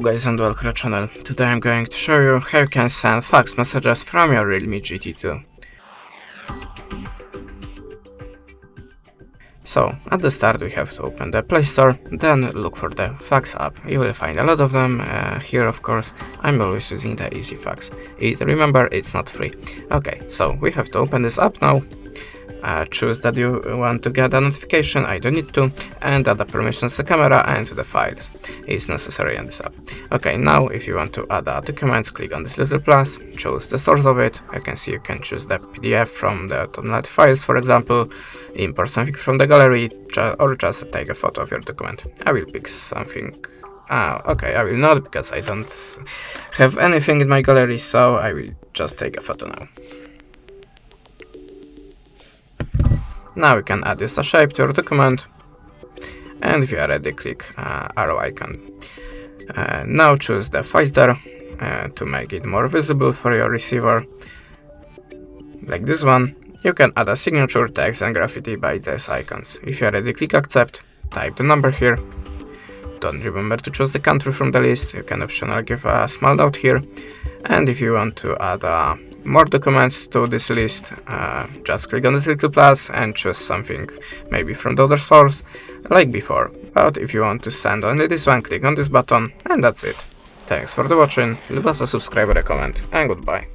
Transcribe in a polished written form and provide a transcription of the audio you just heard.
Guys, and welcome to the channel. Today I'm going to show you how you can send fax messages from your Realme GT2. So, at the start we have to open the Play Store, then look for the fax app. You will find a lot of them. Here of course I'm always using the Easy Fax. Remember, it's not free. Okay, so we have to open this app now. Choose that you want to get a notification, I don't need to, and add the permissions to the camera and to the files. It's necessary in this app. Okay, now if you want to add documents, click on this little plus, choose the source of it. You can see you can choose the PDF from the .NET files, for example, import something from the gallery, or just take a photo of your document. I will pick something. Okay, I will not, because I don't have anything in my gallery, so I will just take a photo now. Now you can add just a shape to your document, and if you are ready, click arrow icon. Now choose the filter to make it more visible for your receiver, like this one. You can add a signature, text and graffiti by these icons. If you are ready, click accept, type the number here. Don't remember to choose the country from the list. You can optionally give a small note here, and if you want to add more documents to this list, just click on this little plus and choose something maybe from the other source, like before. But if you want to send only this one, click on this button, and that's it. Thanks for the watching, leave us a subscribe or a comment, and goodbye.